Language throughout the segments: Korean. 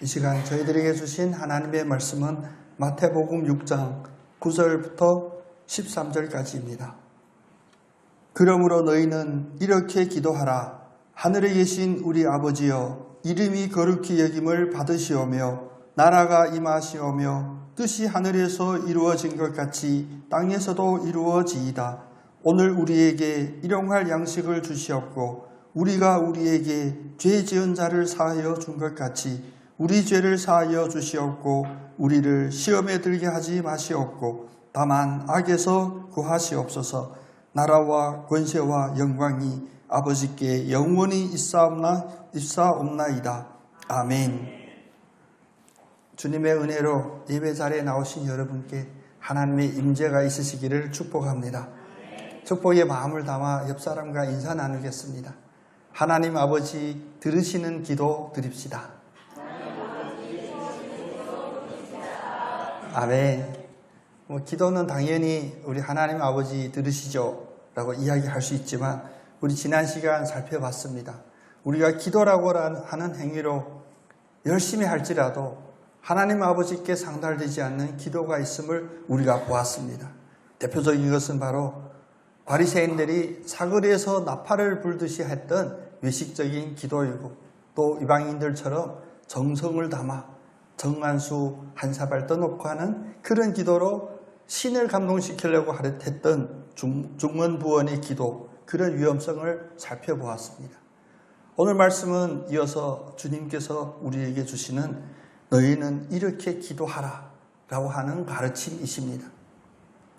이 시간 저희들에게 주신 하나님의 말씀은 마태복음 6장 9절부터 13절까지입니다. 그러므로 너희는 이렇게 기도하라. 하늘에 계신 우리 아버지여, 이름이 거룩히 여김을 받으시오며 나라가 임하시오며 뜻이 하늘에서 이루어진 것 같이 땅에서도 이루어지이다. 오늘 우리에게 일용할 양식을 주시옵고 우리가 우리에게 죄 지은 자를 사하여 준 것 같이 우리 죄를 사하여 주시옵고 우리를 시험에 들게 하지 마시옵고 다만 악에서 구하시옵소서. 나라와 권세와 영광이 아버지께 영원히 있사옵나이다. 아멘. 주님의 은혜로 예배 자리에 나오신 여러분께 하나님의 임재가 있으시기를 축복합니다. 축복의 마음을 담아 옆 사람과 인사 나누겠습니다. 하나님 아버지 들으시는 기도 드립시다. 아멘. 기도는 당연히 우리 하나님 아버지 들으시죠 라고 이야기할 수 있지만 우리 지난 시간 살펴봤습니다. 우리가 기도라고 하는 행위로 열심히 할지라도 하나님 아버지께 상달되지 않는 기도가 있음을 우리가 보았습니다. 대표적인 것은 바로 바리새인들이 사거리에서 나팔을 불듯이 했던 외식적인 기도이고 또 이방인들처럼 정성을 담아 정한수 한 사발 떠놓고 하는 그런 기도로 신을 감동시키려고 했던 중문부원의 기도, 그런 위험성을 살펴보았습니다. 오늘 말씀은 이어서 주님께서 우리에게 주시는 너희는 이렇게 기도하라 라고 하는 가르침이십니다.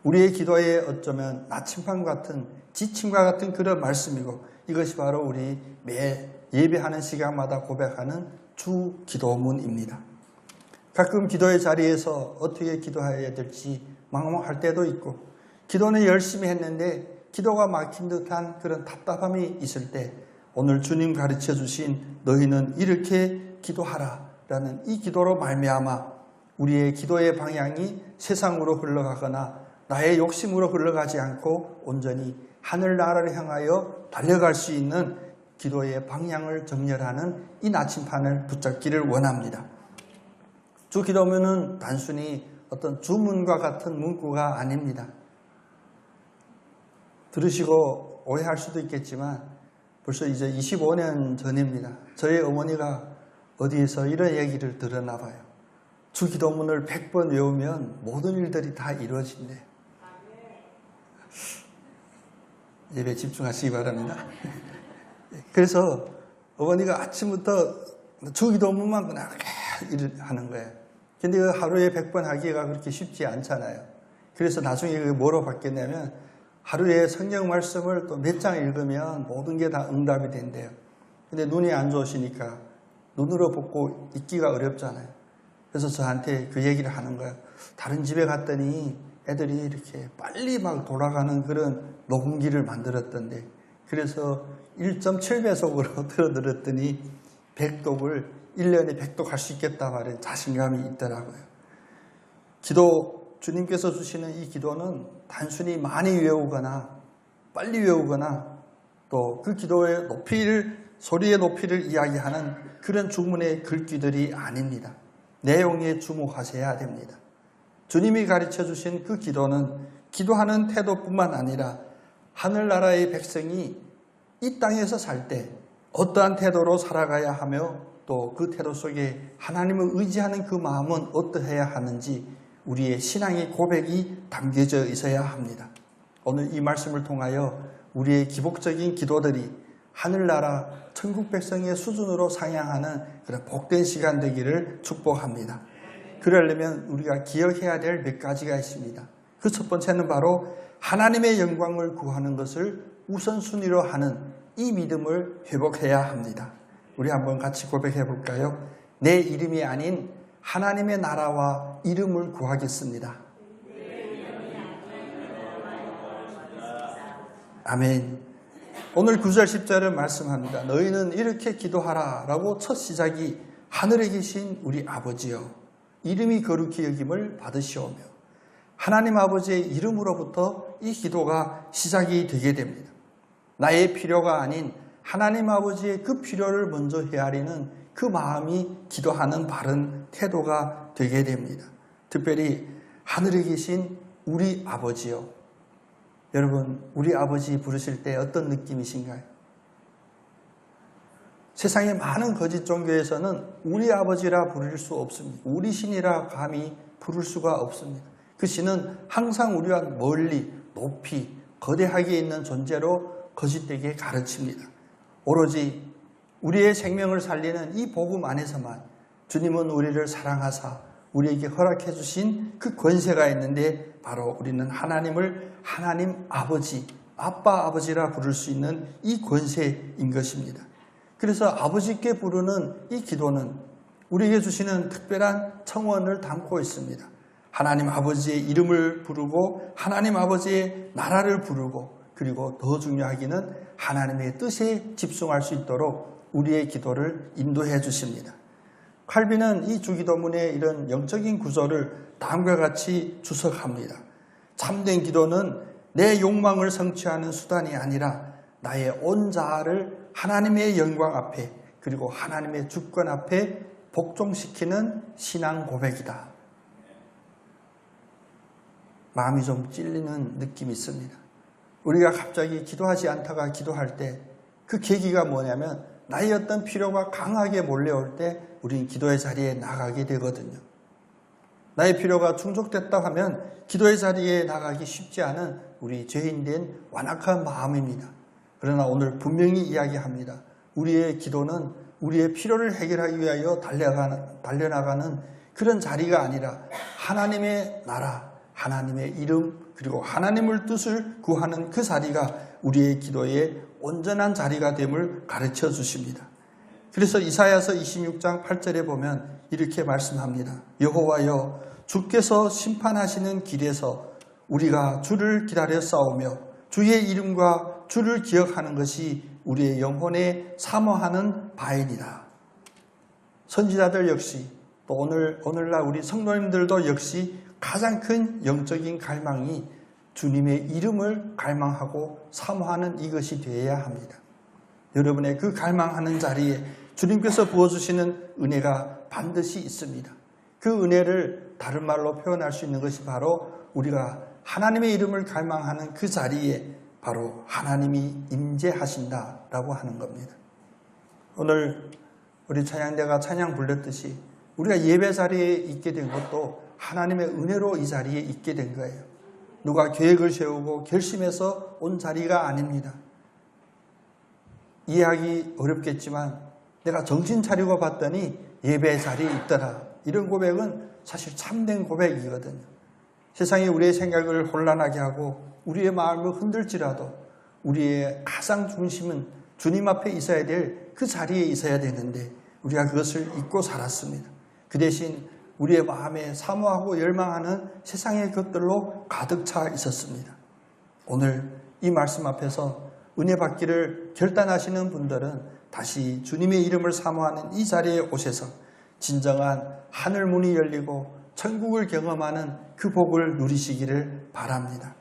우리의 기도에 어쩌면 나침반 같은 지침과 같은 그런 말씀이고 이것이 바로 우리 매 예배하는 시간마다 고백하는 주 기도문입니다. 가끔 기도의 자리에서 어떻게 기도해야 될지 망망할 때도 있고 기도는 열심히 했는데 기도가 막힌 듯한 그런 답답함이 있을 때 오늘 주님 가르쳐 주신 너희는 이렇게 기도하라 라는 이 기도로 말미암아 우리의 기도의 방향이 세상으로 흘러가거나 나의 욕심으로 흘러가지 않고 온전히 하늘나라를 향하여 달려갈 수 있는 기도의 방향을 정렬하는 이 나침판을 붙잡기를 원합니다. 주 기도문은 단순히 어떤 주문과 같은 문구가 아닙니다. 들으시고 오해할 수도 있겠지만 벌써 이제 25년 전입니다. 저희 어머니가 어디에서 이런 얘기를 들었나 봐요. 주 기도문을 100번 외우면 모든 일들이 다 이루어진대요. 예배 집중하시기 바랍니다. 그래서 어머니가 아침부터 주 기도문만 그냥 일을 하는 거예요. 근데 하루에 100번 하기가 그렇게 쉽지 않잖아요. 그래서 나중에 뭐로 바뀌었냐면 하루에 성경 말씀을 또 몇 장 읽으면 모든 게 다 응답이 된대요. 근데 눈이 안 좋으시니까 눈으로 보고 읽기가 어렵잖아요. 그래서 저한테 그 얘기를 하는 거예요. 다른 집에 갔더니 애들이 이렇게 빨리 막 돌아가는 그런 녹음기를 만들었던데 그래서 1.7배속으로 들어들었더니 100독을 1년에 100독 할 수 있겠다 말은 자신감이 있더라고요. 기도, 주님께서 주시는 이 기도는 단순히 많이 외우거나 빨리 외우거나 또 그 기도의 소리의 높이를 이야기하는 그런 주문의 글귀들이 아닙니다. 내용에 주목하셔야 됩니다. 주님이 가르쳐 주신 그 기도는 기도하는 태도뿐만 아니라 하늘나라의 백성이 이 땅에서 살 때 어떠한 태도로 살아가야 하며 또 그 태도 속에 하나님을 의지하는 그 마음은 어떠해야 하는지 우리의 신앙의 고백이 담겨져 있어야 합니다. 오늘 이 말씀을 통하여 우리의 기복적인 기도들이 하늘나라 천국 백성의 수준으로 상향하는 그런 복된 시간 되기를 축복합니다. 그러려면 우리가 기억해야 될 몇 가지가 있습니다. 그 첫 번째는 바로 하나님의 영광을 구하는 것을 우선순위로 하는 이 믿음을 회복해야 합니다. 우리 한번 같이 고백해 볼까요? 내 이름이 아닌 하나님의 나라와 이름을 구하겠습니다. 아멘. 오늘 9절 10절은 말씀합니다. 너희는 이렇게 기도하라 라고 첫 시작이 하늘에 계신 우리 아버지여 이름이 거룩히 여김을 받으시오며 하나님 아버지의 이름으로부터 이 기도가 시작이 되게 됩니다. 나의 필요가 아닌 하나님 아버지의 그 필요를 먼저 헤아리는 그 마음이 기도하는 바른 태도가 되게 됩니다. 특별히 하늘에 계신 우리 아버지요. 여러분, 우리 아버지 부르실 때 어떤 느낌이신가요? 세상의 많은 거짓 종교에서는 우리 아버지라 부를 수 없습니다. 우리 신이라 감히 부를 수가 없습니다. 그 신은 항상 우리와 멀리, 높이, 거대하게 있는 존재로 거짓되게 가르칩니다. 오로지 우리의 생명을 살리는 이 복음 안에서만 주님은 우리를 사랑하사 우리에게 허락해 주신 그 권세가 있는데 바로 우리는 하나님을 하나님 아버지, 아빠 아버지라 부를 수 있는 이 권세인 것입니다. 그래서 아버지께 부르는 이 기도는 우리에게 주시는 특별한 청원을 담고 있습니다. 하나님 아버지의 이름을 부르고 하나님 아버지의 나라를 부르고 그리고 더 중요하기는 하나님의 뜻에 집중할 수 있도록 우리의 기도를 인도해 주십니다. 칼빈은 이 주기도문의 이런 영적인 구조를 다음과 같이 주석합니다. 참된 기도는 내 욕망을 성취하는 수단이 아니라 나의 온 자아를 하나님의 영광 앞에 그리고 하나님의 주권 앞에 복종시키는 신앙 고백이다. 마음이 좀 찔리는 느낌이 있습니다. 우리가 갑자기 기도하지 않다가 기도할 때 그 계기가 뭐냐면 나의 어떤 필요가 강하게 몰려올 때 우리는 기도의 자리에 나가게 되거든요. 나의 필요가 충족됐다 하면 기도의 자리에 나가기 쉽지 않은 우리 죄인된 완악한 마음입니다. 그러나 오늘 분명히 이야기합니다. 우리의 기도는 우리의 필요를 해결하기 위하여 달려나가는 그런 자리가 아니라 하나님의 나라, 하나님의 이름 그리고 하나님의 뜻을 구하는 그 자리가 우리의 기도의 온전한 자리가 됨을 가르쳐 주십니다. 그래서 이사야서 26장 8절에 보면 이렇게 말씀합니다. 여호와여 주께서 심판하시는 길에서 우리가 주를 기다려 싸우며 주의 이름과 주를 기억하는 것이 우리의 영혼에 사모하는 바이니라. 선지자들 역시 또 오늘날 우리 성도님들도 역시 가장 큰 영적인 갈망이 주님의 이름을 갈망하고 사모하는 이것이 되어야 합니다. 여러분의 그 갈망하는 자리에 주님께서 부어주시는 은혜가 반드시 있습니다. 그 은혜를 다른 말로 표현할 수 있는 것이 바로 우리가 하나님의 이름을 갈망하는 그 자리에 바로 하나님이 임재하신다라고 하는 겁니다. 오늘 우리 찬양대가 찬양 불렀듯이 우리가 예배 자리에 있게 된 것도 하나님의 은혜로 이 자리에 있게 된 거예요. 누가 계획을 세우고 결심해서 온 자리가 아닙니다. 이해하기 어렵겠지만 내가 정신 차리고 봤더니 예배 자리에 있더라. 이런 고백은 사실 참된 고백이거든요. 세상이 우리의 생각을 혼란하게 하고 우리의 마음을 흔들지라도 우리의 가장 중심은 주님 앞에 있어야 될 그 자리에 있어야 되는데 우리가 그것을 잊고 살았습니다. 그 대신 우리의 마음에 사모하고 열망하는 세상의 것들로 가득 차 있었습니다. 오늘 이 말씀 앞에서 은혜 받기를 결단하시는 분들은 다시 주님의 이름을 사모하는 이 자리에 오셔서 진정한 하늘 문이 열리고 천국을 경험하는 그 복을 누리시기를 바랍니다.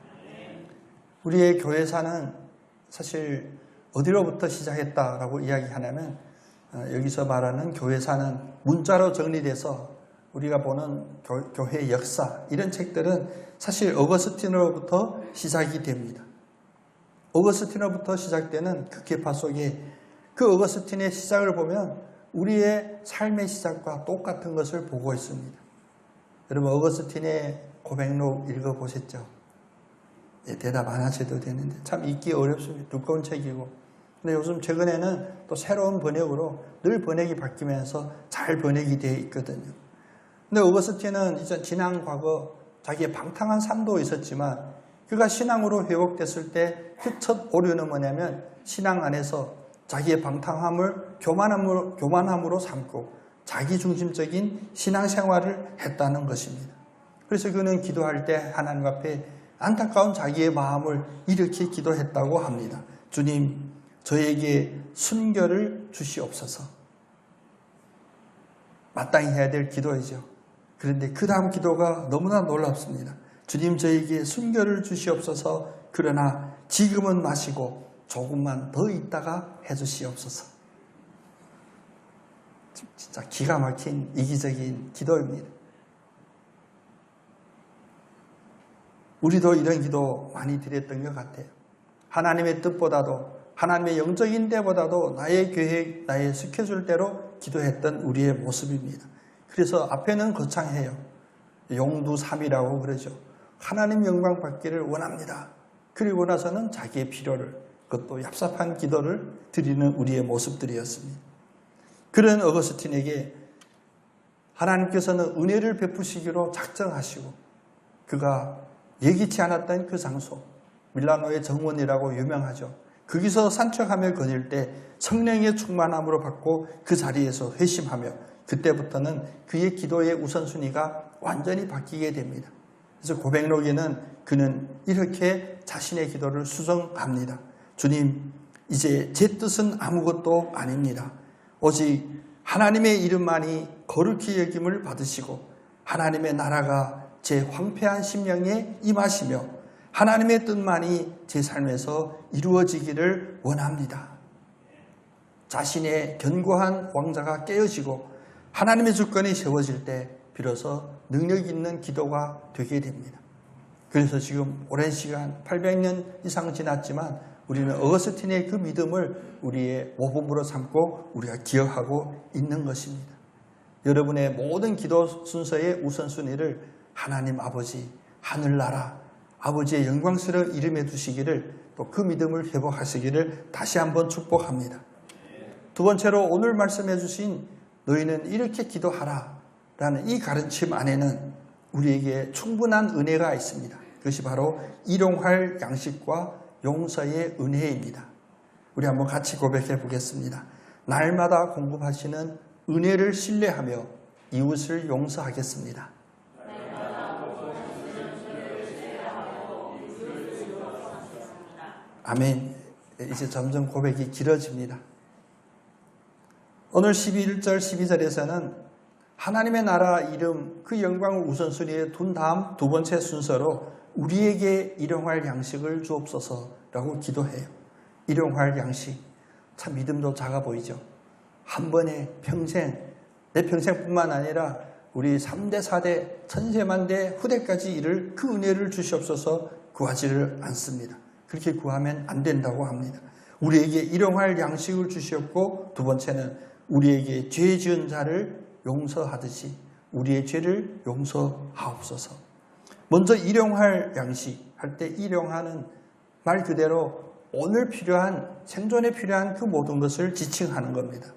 우리의 교회사는 사실 어디로부터 시작했다라고 이야기하냐면 여기서 말하는 교회사는 문자로 정리돼서 우리가 보는 교회 역사 이런 책들은 사실 어거스틴으로부터 시작이 됩니다. 어거스틴으로부터 시작되는 그 계파 속에 그 어거스틴의 시작을 보면 우리의 삶의 시작과 똑같은 것을 보고 있습니다. 여러분 어거스틴의 고백록 읽어보셨죠? 예, 대답 안 하셔도 되는데 참 읽기 어렵습니다. 두꺼운 책이고. 근데 요즘 최근에는 또 새로운 번역으로 늘 번역이 바뀌면서 잘 번역이 되어 있거든요. 근데 어거스틴은 이제 지난 과거 자기의 방탕한 삶도 있었지만 그가 신앙으로 회복됐을 때 그 첫 오류는 뭐냐면 신앙 안에서 자기의 방탕함을 교만함으로 삼고 자기중심적인 신앙생활을 했다는 것입니다. 그래서 그는 기도할 때 하나님 앞에 안타까운 자기의 마음을 이렇게 기도했다고 합니다. 주님, 저에게 순결을 주시옵소서. 마땅히 해야 될 기도이죠. 그런데 그 다음 기도가 너무나 놀랍습니다. 주님, 저에게 순결을 주시옵소서. 그러나 지금은 마시고 조금만 더 있다가 해주시옵소서. 진짜 기가 막힌 이기적인 기도입니다. 우리도 이런 기도 많이 드렸던 것 같아요. 하나님의 뜻보다도 하나님의 영적인 때보다도 나의 계획, 나의 스케줄대로 기도했던 우리의 모습입니다. 그래서 앞에는 거창해요. 용두삼이라고 그러죠. 하나님 영광 받기를 원합니다. 그리고 나서는 자기의 필요를, 그것도 얍삽한 기도를 드리는 우리의 모습들이었습니다. 그런 어거스틴에게 하나님께서는 은혜를 베푸시기로 작정하시고 그가 예기치 않았던 그 장소, 밀라노의 정원이라고 유명하죠. 거기서 산책하며 거닐 때 성령의 충만함으로 받고 그 자리에서 회심하며 그때부터는 그의 기도의 우선순위가 완전히 바뀌게 됩니다. 그래서 고백록에는 그는 이렇게 자신의 기도를 수정합니다. 주님, 이제 제 뜻은 아무것도 아닙니다. 오직 하나님의 이름만이 거룩히 여김을 받으시고 하나님의 나라가 제 황폐한 심령에 임하시며 하나님의 뜻만이 제 삶에서 이루어지기를 원합니다. 자신의 견고한 왕자가 깨어지고 하나님의 주권이 세워질 때 비로소 능력 있는 기도가 되게 됩니다. 그래서 지금 오랜 시간 800년 이상 지났지만 우리는 어거스틴의 그 믿음을 우리의 모범으로 삼고 우리가 기억하고 있는 것입니다. 여러분의 모든 기도 순서의 우선순위를 하나님 아버지, 하늘나라, 아버지의 영광스러운 이름에 두시기를 또 그 믿음을 회복하시기를 다시 한번 축복합니다. 두 번째로 오늘 말씀해 주신 너희는 이렇게 기도하라 라는 이 가르침 안에는 우리에게 충분한 은혜가 있습니다. 그것이 바로 일용할 양식과 용서의 은혜입니다. 우리 한번 같이 고백해 보겠습니다. 날마다 공급하시는 은혜를 신뢰하며 이웃을 용서하겠습니다. 아멘. 이제 점점 고백이 길어집니다. 오늘 11절, 12절에서는 하나님의 나라 이름 그 영광을 우선순위에 둔 다음 두 번째 순서로 우리에게 일용할 양식을 주옵소서라고 기도해요. 일용할 양식. 참 믿음도 작아 보이죠. 한 번에 평생, 내 평생뿐만 아니라 우리 3대, 4대, 천세만대 후대까지 이를 그 은혜를 주시옵소서 구하지를 않습니다. 그렇게 구하면 안 된다고 합니다. 우리에게 일용할 양식을 주시옵고 두 번째는 우리에게 죄 지은 자를 용서하듯이 우리의 죄를 용서하옵소서. 먼저 일용할 양식 할 때 일용하는 말 그대로 오늘 필요한 생존에 필요한 그 모든 것을 지칭하는 겁니다.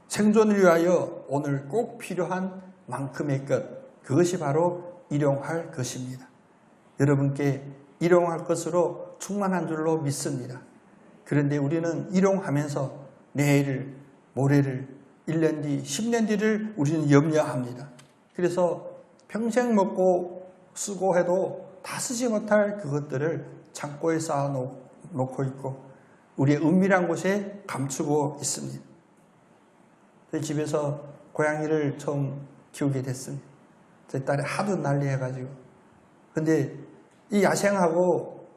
생존을 위하여 오늘 꼭 필요한 만큼의 것, 그것이 바로 일용할 것입니다. 여러분께 일용할 것으로 충만한 줄로 믿습니다. 그런데 우리는 일용하면서 내일을, 모레를, 1년 뒤, 10년 뒤를 우리는 염려합니다. 그래서 평생 먹고 쓰고 해도 다 쓰지 못할 그것들을 창고에 쌓아놓고 있고 우리의 은밀한 곳에 감추고 있습니다. 저희 집에서 고양이를 처음 키우게 됐습니다. 저희 딸이 하도 난리해가지고. 근데 이 야생하고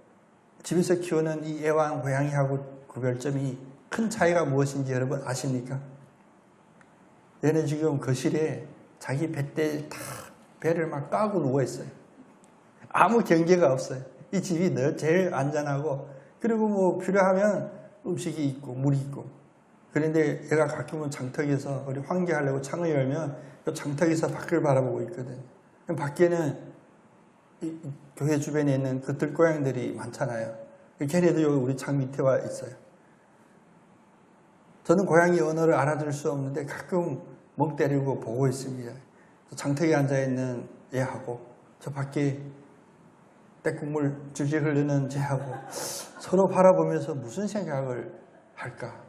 집에서 키우는 이 애완 고양이하고 구별점이 큰 차이가 무엇인지 여러분 아십니까? 얘는 지금 거실에 자기 뱃대 다 배를 막 까고 누워있어요. 아무 경계가 없어요. 이 집이 늘 제일 안전하고 그리고 뭐 필요하면 음식이 있고 물이 있고 그런데 얘가 가끔은 장터에서 우리 환기하려고 창을 열면 그 장터에서 밖을 바라보고 있거든요. 밖에는 이 교회 주변에 있는 그 들고양이들이 많잖아요. 걔네도 여기 우리 창 밑에 와 있어요. 저는 고양이 언어를 알아들 수 없는데 가끔 멍 때리고 보고 있습니다. 장터에 앉아있는 얘하고 저 밖에 떼국물 줄줄 흐르는 쟤하고 서로 바라보면서 무슨 생각을 할까?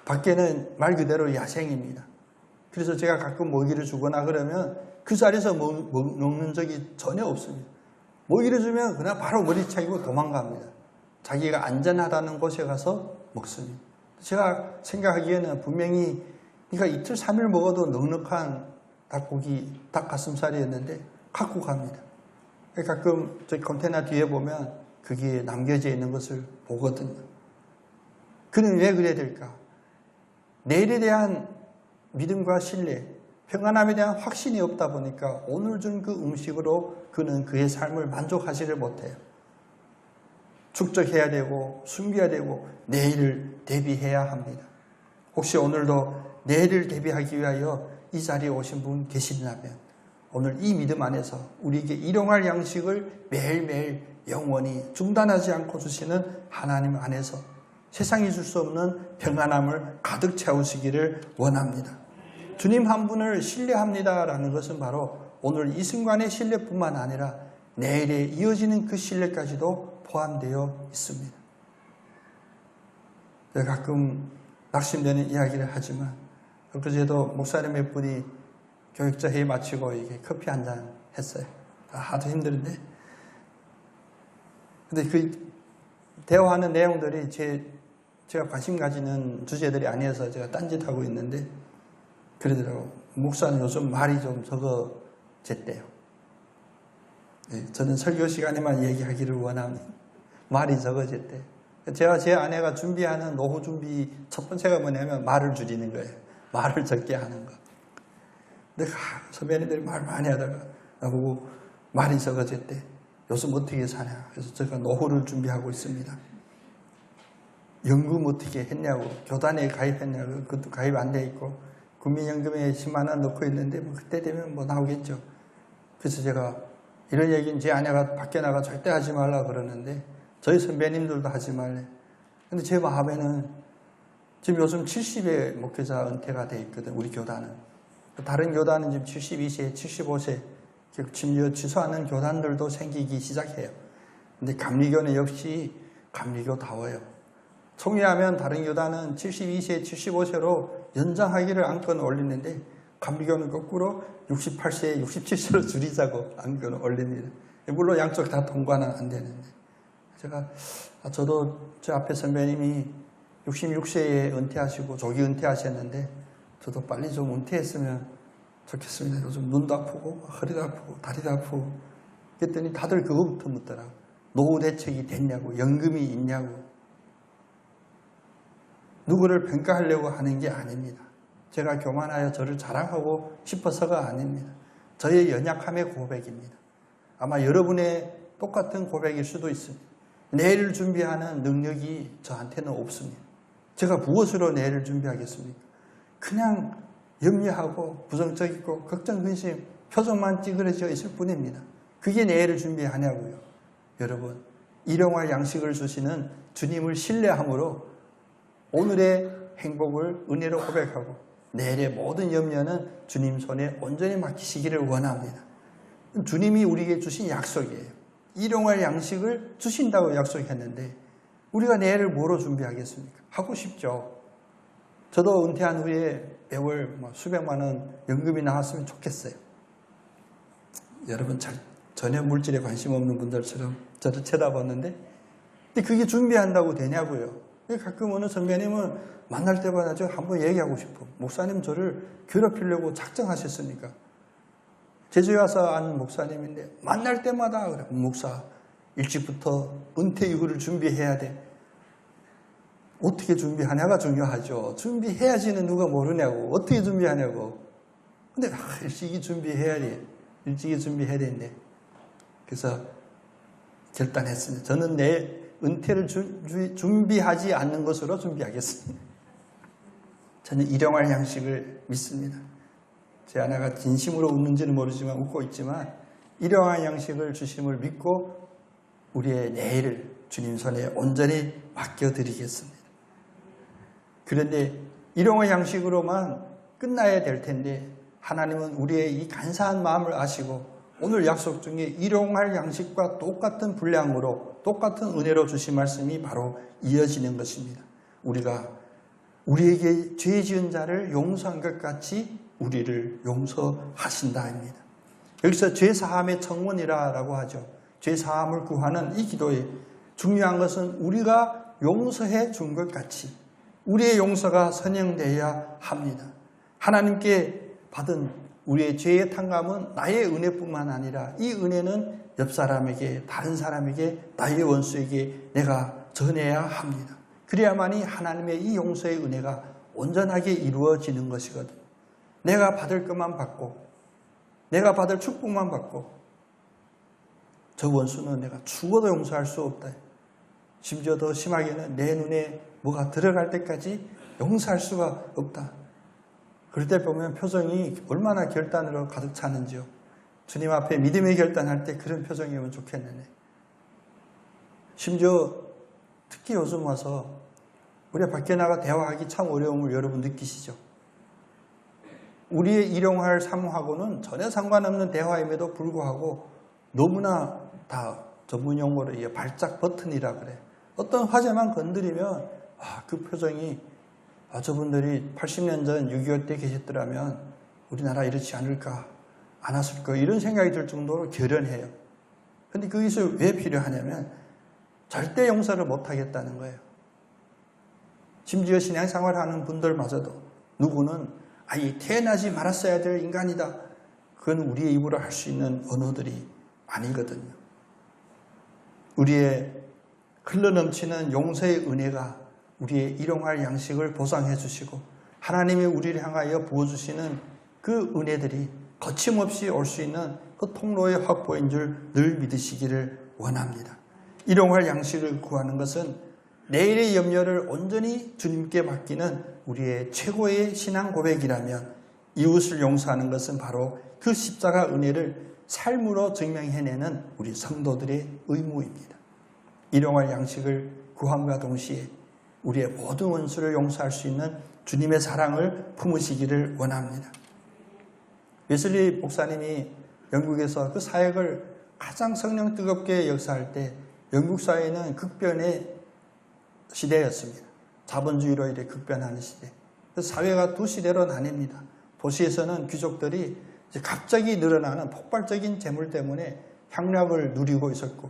밖에는 말 그대로 야생입니다. 그래서 제가 가끔 먹이를 주거나 그러면 그 자리에서 먹는 적이 전혀 없습니다. 먹이를 주면 그냥 바로 머리채고 도망갑니다. 자기가 안전하다는 곳에 가서 먹습니다. 제가 생각하기에는 분명히 네가 이틀 3일 먹어도 넉넉한 닭고기, 닭가슴살이었는데 갖고 갑니다. 가끔 저 컨테이너 뒤에 보면 그게 남겨져 있는 것을 보거든요. 그는 왜 그래야 될까? 내일에 대한 믿음과 신뢰, 평안함에 대한 확신이 없다 보니까 오늘 준 그 음식으로 그는 그의 삶을 만족하지를 못해요. 축적해야 되고 숨겨야 되고 내일을 대비해야 합니다. 혹시 오늘도 내일을 대비하기 위하여 이 자리에 오신 분 계신다면 오늘 이 믿음 안에서 우리에게 일용할 양식을 매일매일 영원히 중단하지 않고 주시는 하나님 안에서 세상이 줄 수 없는 평안함을 가득 채우시기를 원합니다. 주님 한 분을 신뢰합니다라는 것은 바로 오늘 이 순간의 신뢰뿐만 아니라 내일에 이어지는 그 신뢰까지도 포함되어 있습니다. 제가 가끔 낙심되는 이야기를 하지만 그제도 목사님 몇 분이 교육자 회의 마치고 이게 커피 한 잔 했어요. 하도 힘들은데. 근데 그 대화하는 내용들이 제가 관심 가지는 주제들이 아니어서 제가 딴짓하고 있는데 그러더라고. 목사는 요즘 말이 좀 적어졌대요. 네, 저는 설교 시간에만 얘기하기를 원합니다. 말이 적어졌대. 제가 제 아내가 준비하는 노후 준비 첫 번째가 뭐냐면 말을 줄이는 거예요. 말을 적게 하는 거. 근데 선배님들이 말 많이 하다가 나보고 말이 적어졌대. 요즘 어떻게 사냐. 그래서 제가 노후를 준비하고 있습니다. 연금 어떻게 했냐고, 교단에 가입했냐고, 그것도 가입 안 돼 있고, 국민연금에 10만 원 넣고 있는데, 뭐 그때 되면 뭐 나오겠죠. 그래서 제가 이런 얘기는 제 아내가 밖에 나가 절대 하지 말라 그러는데, 저희 선배님들도 하지 말래. 근데 제 마음에는 지금 요즘 70에 목회자 은퇴가 돼 있거든, 우리 교단은. 다른 교단은 지금 72세, 75세, 심지어 취소하는 교단들도 생기기 시작해요. 근데 감리교는 역시 감리교다워요. 총회하면 다른 교단은 72세, 75세로 연장하기를 안건 올리는데 감리교는 거꾸로 68세, 67세로 줄이자고 안건 올립니다. 물론 양쪽 다 통과는 안 되는데. 저도 제 앞에 선배님이 66세에 은퇴하시고 조기 은퇴하셨는데 저도 빨리 좀 은퇴했으면 좋겠습니다. 요즘 눈도 아프고 허리도 아프고 다리도 아프고 그랬더니 다들 그거부터 묻더라고요. 노후 대책이 됐냐고, 연금이 있냐고. 누구를 평가하려고 하는 게 아닙니다. 제가 교만하여 저를 자랑하고 싶어서가 아닙니다. 저의 연약함의 고백입니다. 아마 여러분의 똑같은 고백일 수도 있습니다. 내일을 준비하는 능력이 저한테는 없습니다. 제가 무엇으로 내일을 준비하겠습니까? 그냥 염려하고 부정적이고 걱정, 근심, 표정만 찌그러져 있을 뿐입니다. 그게 내일을 준비하냐고요. 여러분, 일용할 양식을 주시는 주님을 신뢰함으로 오늘의 행복을 은혜로 고백하고 내일의 모든 염려는 주님 손에 온전히 맡기시기를 원합니다. 주님이 우리에게 주신 약속이에요. 일용할 양식을 주신다고 약속했는데 우리가 내일을 뭐로 준비하겠습니까? 하고 싶죠. 저도 은퇴한 후에 매월 수백만 원 연금이 나왔으면 좋겠어요. 여러분 전혀 물질에 관심 없는 분들처럼 저를 쳐다봤는데 근데 그게 준비한다고 되냐고요. 가끔 어느 선배님은 만날 때마다 저 한번 얘기하고 싶어. 목사님 저를 괴롭히려고 작정하셨습니까? 제주에 와서 한 목사님인데 만날 때마다 그래. 목사 일찍부터 은퇴 이후를 준비해야 돼. 어떻게 준비하냐가 중요하죠. 준비해야지는 누가 모르냐고. 어떻게 준비하냐고. 근데 일찍이 준비해야 돼. 일찍이 준비해야 되는데. 그래서 결단했습니다. 저는 내 은퇴를 준비하지 않는 것으로 준비하겠습니다. 저는 일용할 양식을 믿습니다. 제 아내가 진심으로 웃는지는 모르지만 웃고 있지만 일용할 양식을 주심을 믿고 우리의 내일을 주님 손에 온전히 맡겨드리겠습니다. 그런데 일용할 양식으로만 끝나야 될 텐데 하나님은 우리의 이 간사한 마음을 아시고 오늘 약속 중에 일용할 양식과 똑같은 분량으로 똑같은 은혜로 주신 말씀이 바로 이어지는 것입니다. 우리가 우리에게 죄 지은 자를 용서한 것 같이 우리를 용서하신다입니다. 여기서 죄사함의 청원이라고 하죠. 죄사함을 구하는 이 기도에 중요한 것은 우리가 용서해 준 것 같이 우리의 용서가 선행되어야 합니다. 하나님께 받은 우리의 죄의 탕감은 나의 은혜뿐만 아니라 이 은혜는 옆 사람에게, 다른 사람에게, 나의 원수에게 내가 전해야 합니다. 그래야만이 하나님의 이 용서의 은혜가 온전하게 이루어지는 것이거든. 내가 받을 것만 받고 내가 받을 축복만 받고 저 원수는 내가 죽어도 용서할 수 없다. 심지어 더 심하게는 내 눈에 뭐가 들어갈 때까지 용서할 수가 없다. 그럴 때 보면 표정이 얼마나 결단으로 가득 차는지요. 주님 앞에 믿음의 결단할 때 그런 표정이면 좋겠네. 심지어 특히 요즘 와서 우리가 밖에 나가 대화하기 참 어려움을 여러분 느끼시죠? 우리의 일용할 삶하고는 전혀 상관없는 대화임에도 불구하고 너무나 다 전문 용어로 발작 버튼이라 그래. 어떤 화제만 건드리면 그 표정이 저분들이 80년 전 6.25 때 계셨더라면 우리나라 이렇지 않을까, 안 왔을까 이런 생각이 들 정도로 결연해요. 근데 그것이 왜 필요하냐면 절대 용서를 못하겠다는 거예요. 심지어 신앙생활을 하는 분들마저도 누구는 태어나지 말았어야 될 인간이다. 그건 우리의 입으로 할 수 있는 언어들이 아니거든요. 우리의 흘러넘치는 용서의 은혜가 우리의 일용할 양식을 보상해 주시고 하나님이 우리를 향하여 부어주시는 그 은혜들이 거침없이 올 수 있는 그 통로의 확보인 줄 늘 믿으시기를 원합니다. 일용할 양식을 구하는 것은 내일의 염려를 온전히 주님께 맡기는 우리의 최고의 신앙 고백이라면 이웃을 용서하는 것은 바로 그 십자가 은혜를 삶으로 증명해내는 우리 성도들의 의무입니다. 일용할 양식을 구함과 동시에 우리의 모든 원수를 용서할 수 있는 주님의 사랑을 품으시기를 원합니다. 웨슬리 목사님이 영국에서 그 사역을 가장 성령 뜨겁게 역사할 때 영국 사회는 극변의 시대였습니다. 자본주의로 이렇게 극변하는 시대. 그래서 사회가 두 시대로 나뉩니다. 도시에서는 귀족들이 이제 갑자기 늘어나는 폭발적인 재물 때문에 향락을 누리고 있었고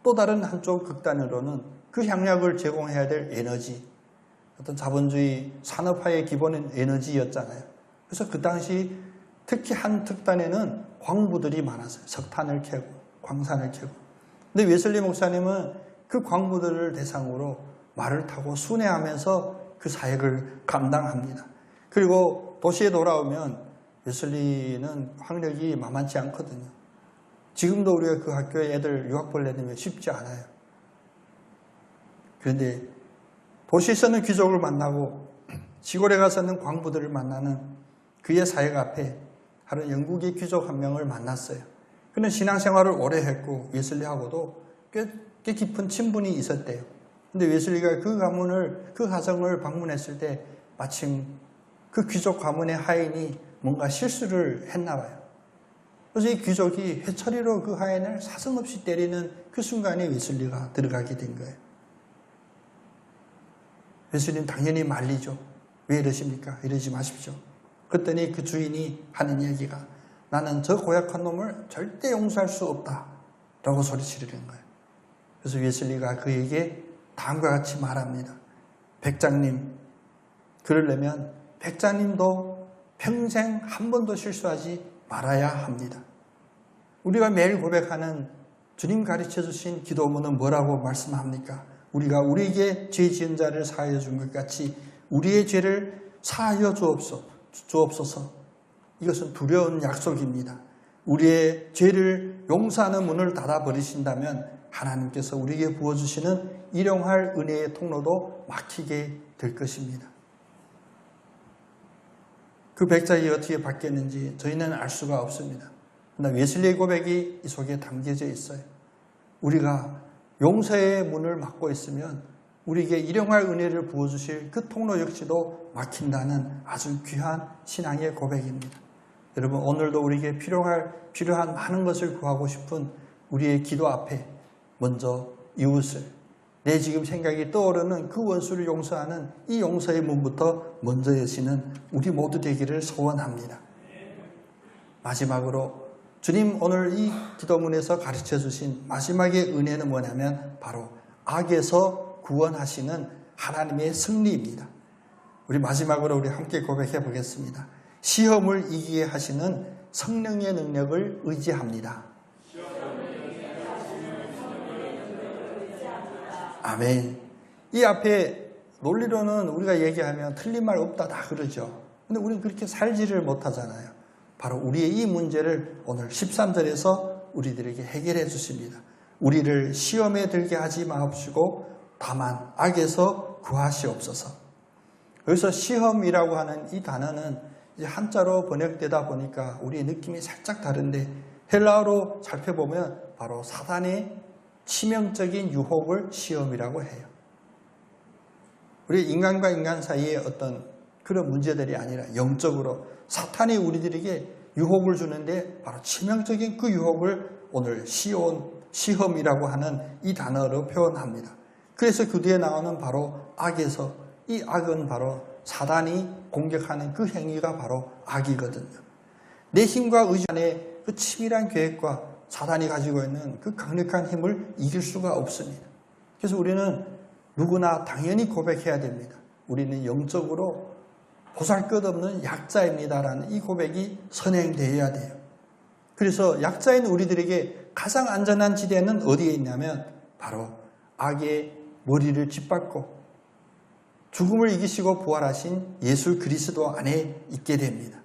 또 다른 한쪽 극단으로는 그 향락을 제공해야 될 에너지, 어떤 자본주의 산업화의 기본은 에너지였잖아요. 그래서 그 당시 특히 한 특단에는 광부들이 많았어요. 석탄을 캐고 광산을 캐고. 근데 웨슬리 목사님은 그 광부들을 대상으로 말을 타고 순회하면서 그 사역을 감당합니다. 그리고 도시에 돌아오면 웨슬리는 학력이 만만치 않거든요. 지금도 우리가 그 학교에 애들 유학 보내면 쉽지 않아요. 그런데 도시에서는 귀족을 만나고 시골에 가서는 광부들을 만나는 그의 사역 앞에 하루 영국의 귀족 한 명을 만났어요. 그는 신앙생활을 오래 했고 웨슬리하고도 꽤 깊은 친분이 있었대요. 근데 웨슬리가 그 가정을 방문했을 때 마침 그 귀족 가문의 하인이 뭔가 실수를 했나 봐요. 그래서 이 귀족이 회초리로 그 하인을 사정없이 때리는 그 순간에 웨슬리가 들어가게 된 거예요. 웨슬리는 당연히 말리죠. 왜 이러십니까? 이러지 마십시오. 그랬더니 그 주인이 하는 이야기가 나는 저 고약한 놈을 절대 용서할 수 없다 라고 소리치르는 거예요. 그래서 웨슬리가 그에게 다음과 같이 말합니다. 백장님, 그러려면 백장님도 평생 한 번도 실수하지 말아야 합니다. 우리가 매일 고백하는 주님 가르쳐 주신 기도문은 뭐라고 말씀합니까? 우리가 우리에게 죄 지은 자를 사하여 준 것 같이 우리의 죄를 사하여 주옵소서. 이것은 두려운 약속입니다. 우리의 죄를 용서하는 문을 닫아버리신다면 하나님께서 우리에게 부어주시는 일용할 은혜의 통로도 막히게 될 것입니다. 그 백작이 어떻게 바뀌었는지 저희는 알 수가 없습니다. 그러나 웨슬리의 고백이 이 속에 담겨져 있어요. 우리가 용서의 문을 막고 있으면 우리에게 일용할 은혜를 부어주실 그 통로 역시도 막힌다는 아주 귀한 신앙의 고백입니다. 여러분, 오늘도 우리에게 필요한 많은 것을 구하고 싶은 우리의 기도 앞에 먼저 이웃을, 내 지금 생각이 떠오르는 그 원수를 용서하는 이 용서의 문부터 먼저 여시는 우리 모두 되기를 소원합니다. 마지막으로 주님 오늘 이 기도문에서 가르쳐 주신 마지막의 은혜는 뭐냐면 바로 악에서 구원하시는 하나님의 승리입니다. 우리 마지막으로 우리 함께 고백해 보겠습니다. 시험을 이기게 하시는 성령의 능력을 의지합니다. 아멘. 이 앞에 논리로는 우리가 얘기하면 틀린 말 없다 다 그러죠. 근데 우리는 그렇게 살지를 못하잖아요. 바로 우리의 이 문제를 오늘 13절에서 우리들에게 해결해 주십니다. 우리를 시험에 들게 하지 마옵시고 다만 악에서 구하시옵소서. 여기서 시험이라고 하는 이 단어는 이제 한자로 번역되다 보니까 우리의 느낌이 살짝 다른데 헬라어로 살펴보면 바로 사단의 치명적인 유혹을 시험이라고 해요. 우리 인간과 인간 사이의 어떤 그런 문제들이 아니라 영적으로 사탄이 우리들에게 유혹을 주는데 바로 치명적인 그 유혹을 오늘 시험이라고 하는 이 단어로 표현합니다. 그래서 그 뒤에 나오는 바로 악에서 이 악은 바로 사단이 공격하는 그 행위가 바로 악이거든요. 내 힘과 의지 안에 그 치밀한 계획과 사단이 가지고 있는 그 강력한 힘을 이길 수가 없습니다. 그래서 우리는 누구나 당연히 고백해야 됩니다. 우리는 영적으로 보잘것없는 약자입니다라는 이 고백이 선행되어야 돼요. 그래서 약자인 우리들에게 가장 안전한 지대는 어디에 있냐면 바로 악의 머리를 짓밟고 죽음을 이기시고 부활하신 예수 그리스도 안에 있게 됩니다.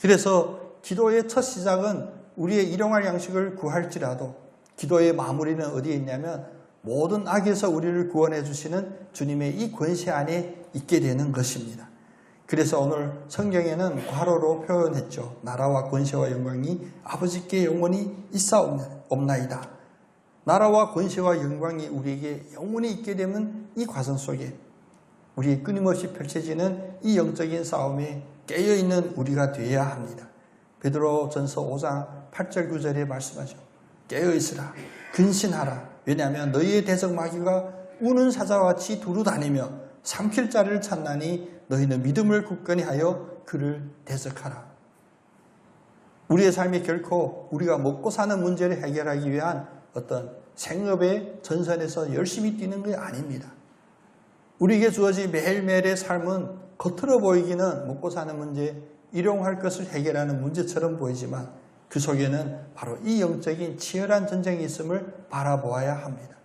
그래서 기도의 첫 시작은 우리의 일용할 양식을 구할지라도 기도의 마무리는 어디에 있냐면 모든 악에서 우리를 구원해 주시는 주님의 이 권세 안에 있게 되는 것입니다. 그래서 오늘 성경에는 괄호로 표현했죠. 나라와 권세와 영광이 아버지께 영원히 있사옵나이다. 나라와 권세와 영광이 우리에게 영원히 있게 되면 이 과정 속에 우리 끊임없이 펼쳐지는 이 영적인 싸움에 깨어있는 우리가 되어야 합니다. 베드로전서 5장 8절 9절에 말씀하죠. 깨어있으라 근신하라. 왜냐하면 너희의 대적 마귀가 우는 사자와 같이 두루 다니며 삼킬 자를 찾나니 너희는 믿음을 굳건히 하여 그를 대적하라. 우리의 삶이 결코 우리가 먹고 사는 문제를 해결하기 위한 어떤 생업의 전선에서 열심히 뛰는 게 아닙니다. 우리에게 주어진 매일매일의 삶은 겉으로 보이기는 먹고 사는 문제, 일용할 것을 해결하는 문제처럼 보이지만 그 속에는 바로 이 영적인 치열한 전쟁이 있음을 바라보아야 합니다.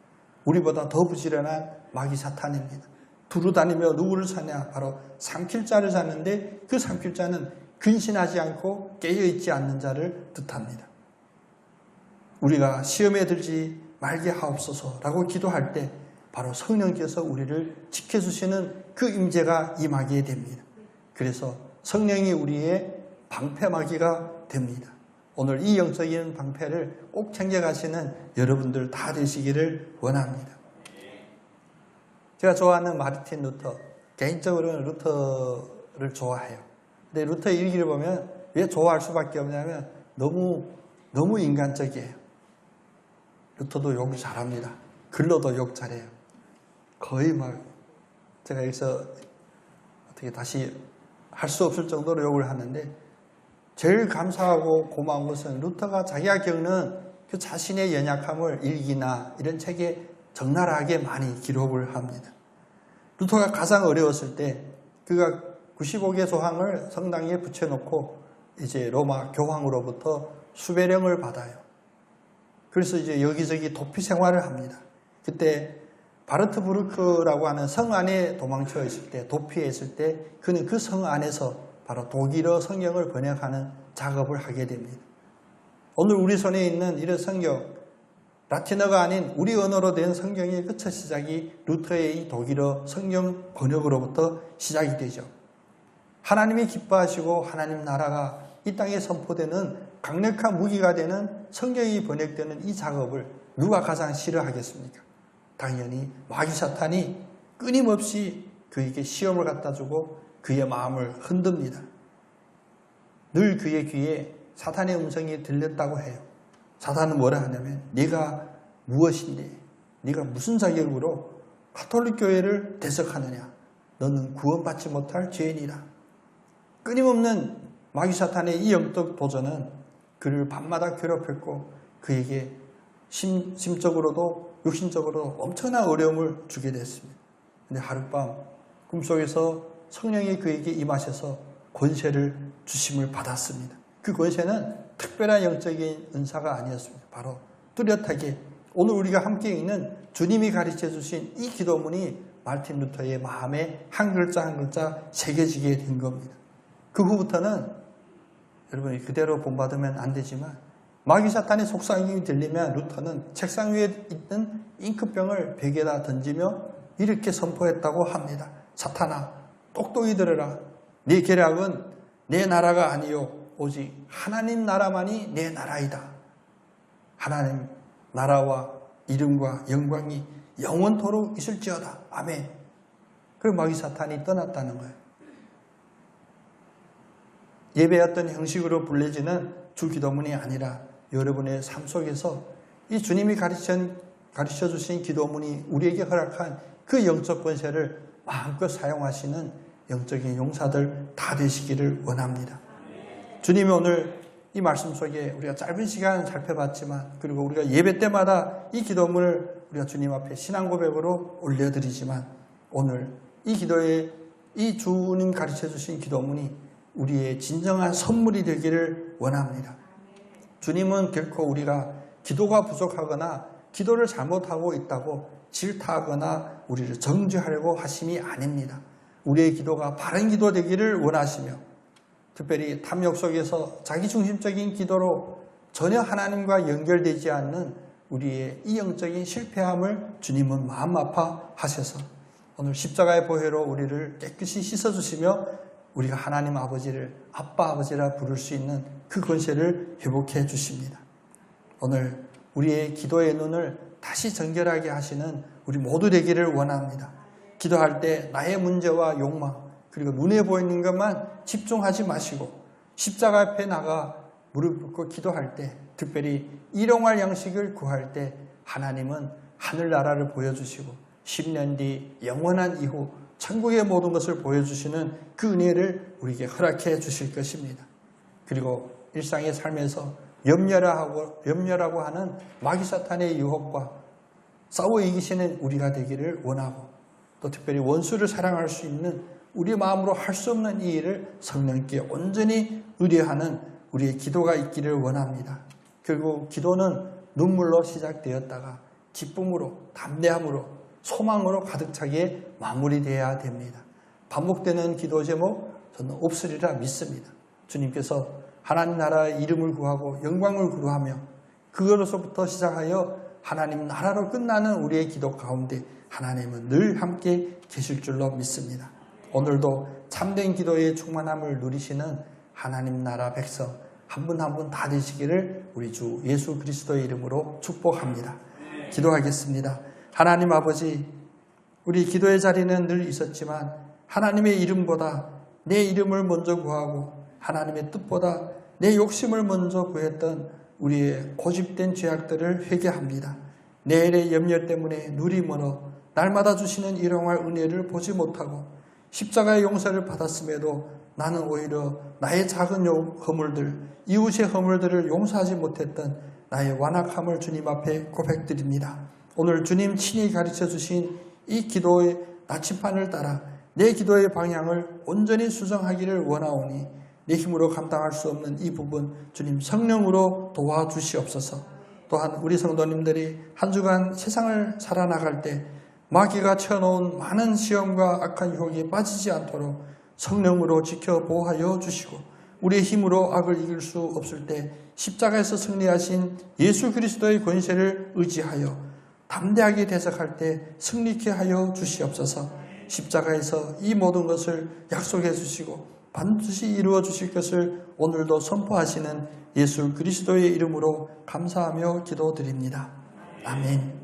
우리보다 더 부지런한 마귀 사탄입니다. 두루 다니며 누구를 사냐? 바로 삼킬 자를 사는데 그 삼킬 자는 근신하지 않고 깨어있지 않는 자를 뜻합니다. 우리가 시험에 들지 말게 하옵소서라고 기도할 때 바로 성령께서 우리를 지켜주시는 그 임재가 임하게 됩니다. 그래서 성령이 우리의 방패막이가 됩니다. 오늘 이 영적인 방패를 꼭 챙겨가시는 여러분들 다 되시기를 원합니다. 제가 좋아하는 마르틴 루터, 개인적으로는 루터를 좋아해요. 근데 루터 일기를 보면 왜 좋아할 수밖에 없냐면 너무 인간적이에요. 루터도 욕을 잘합니다. 글로도 욕 잘해요. 거의 제가 여기서 어떻게 다시 할 수 없을 정도로 욕을 하는데 제일 감사하고 고마운 것은 루터가 자기가 겪는 그 자신의 연약함을 일기나 이런 책에 적나라하게 많이 기록을 합니다. 루터가 가장 어려웠을 때 그가 95개 조항을 성당에 붙여놓고 이제 로마 교황으로부터 수배령을 받아요. 그래서 이제 여기저기 도피 생활을 합니다. 그때 바르트부르크라고 하는 성 안에 도망쳐 있을 때, 도피해 있을 때 그는 그 성 안에서 바로 독일어 성경을 번역하는 작업을 하게 됩니다. 오늘 우리 손에 있는 이런 성경, 라틴어가 아닌 우리 언어로 된 성경의 그 첫 시작이 루터의 이 독일어 성경 번역으로부터 시작이 되죠. 하나님이 기뻐하시고 하나님 나라가 이 땅에 선포되는 강력한 무기가 되는 성경이 번역되는 이 작업을 누가 가장 싫어하겠습니까? 당연히 마귀 사탄이 끊임없이 그에게 시험을 갖다 주고 그의 마음을 흔듭니다. 늘 그의 귀에 사탄의 음성이 들렸다고 해요. 사탄은 뭐라 하냐면 네가 무엇인데 네가 무슨 자격으로 가톨릭 교회를 대적하느냐. 너는 구원받지 못할 죄인이라. 끊임없는 마귀 사탄의 이 영적 도전은 그를 밤마다 괴롭혔고 그에게 심적으로도 육신적으로도 엄청난 어려움을 주게 됐습니다. 근데 하룻밤 꿈속에서 성령이 그에게 임하셔서 권세를 주심을 받았습니다. 그 권세는 특별한 영적인 은사가 아니었습니다. 바로 뚜렷하게 오늘 우리가 함께 읽는 주님이 가르쳐 주신 이 기도문이 마르틴 루터의 마음에 한 글자 한 글자 새겨지게 된 겁니다. 그 후부터는 여러분이 그대로 본받으면 안 되지만 마귀 사탄의 속삭임이 들리면 루터는 책상 위에 있는 잉크병을 벽에다 던지며 이렇게 선포했다고 합니다. 사탄아, 똑똑히 들으라. 네 계략은 내 나라가 아니요 오직 하나님 나라만이 내 나라이다. 하나님 나라와 이름과 영광이 영원토록 있을지어다. 아멘. 그리고 마귀 사탄이 떠났다는 거예요. 예배 어떤 형식으로 불려지는 주기도문이 아니라 여러분의 삶 속에서 이 주님이 가르쳐 주신 기도문이 우리에게 허락한 그 영적 권세를 마음껏 사용하시는 영적인 용사들 다 되시기를 원합니다. 주님이 오늘 이 말씀 속에 우리가 짧은 시간 살펴봤지만, 그리고 우리가 예배 때마다 이 기도문을 우리가 주님 앞에 신앙 고백으로 올려드리지만, 오늘 이 기도에 이 주님 가르쳐 주신 기도문이 우리의 진정한 선물이 되기를 원합니다. 주님은 결코 우리가 기도가 부족하거나 기도를 잘못하고 있다고 질타하거나 우리를 정죄하려고 하심이 아닙니다. 우리의 기도가 바른 기도 되기를 원하시며, 특별히 탐욕 속에서 자기중심적인 기도로 전혀 하나님과 연결되지 않는 우리의 이 영적인 실패함을 주님은 마음 아파하셔서 오늘 십자가의 보혈로 우리를 깨끗이 씻어주시며 우리가 하나님 아버지를 아빠 아버지라 부를 수 있는 그 권세를 회복해 주십니다. 오늘 우리의 기도의 눈을 다시 정결하게 하시는 우리 모두 되기를 원합니다. 기도할 때 나의 문제와 욕망, 그리고 눈에 보이는 것만 집중하지 마시고 십자가 앞에 나가 무릎 꿇고 기도할 때, 특별히 일용할 양식을 구할 때 하나님은 하늘나라를 보여주시고 10년 뒤 영원한 이후 천국의 모든 것을 보여주시는 그 은혜를 우리에게 허락해 주실 것입니다. 그리고 일상의 삶에서 염려라고 하는 마귀 사탄의 유혹과 싸워 이기시는 우리가 되기를 원하고, 또 특별히 원수를 사랑할 수 있는 우리 마음으로 할 수 없는 이 일을 성령께 온전히 의뢰하는 우리의 기도가 있기를 원합니다. 결국 기도는 눈물로 시작되었다가 기쁨으로, 담대함으로, 소망으로 가득 차게 마무리되어야 됩니다. 반복되는 기도 제목 저는 없으리라 믿습니다. 주님께서 하나님 나라의 이름을 구하고 영광을 구하며 그것으로부터 시작하여 하나님 나라로 끝나는 우리의 기도 가운데 하나님은 늘 함께 계실 줄로 믿습니다. 오늘도 참된 기도의 충만함을 누리시는 하나님 나라 백성 한 분 한 분 다 되시기를 우리 주 예수 그리스도의 이름으로 축복합니다. 기도하겠습니다. 하나님 아버지, 우리 기도의 자리는 늘 있었지만 하나님의 이름보다 내 이름을 먼저 구하고 하나님의 뜻보다 내 욕심을 먼저 구했던 우리의 고집된 죄악들을 회개합니다. 내일의 염려 때문에 눈이 멀어 날마다 주시는 일용할 은혜를 보지 못하고 십자가의 용서를 받았음에도 나는 오히려 나의 작은 허물들, 이웃의 허물들을 용서하지 못했던 나의 완악함을 주님 앞에 고백드립니다. 오늘 주님 친히 가르쳐 주신 이 기도의 나침판을 따라 내 기도의 방향을 온전히 수정하기를 원하오니 내 힘으로 감당할 수 없는 이 부분 주님 성령으로 도와주시옵소서. 또한 우리 성도님들이 한 주간 세상을 살아나갈 때 마귀가 쳐놓은 많은 시험과 악한 유혹에 빠지지 않도록 성령으로 지켜 보호하여 주시고, 우리의 힘으로 악을 이길 수 없을 때 십자가에서 승리하신 예수 그리스도의 권세를 의지하여 담대하게 대적할 때 승리케 하여 주시옵소서. 십자가에서 이 모든 것을 약속해 주시고 반드시 이루어 주실 것을 오늘도 선포하시는 예수 그리스도의 이름으로 감사하며 기도드립니다. 아멘.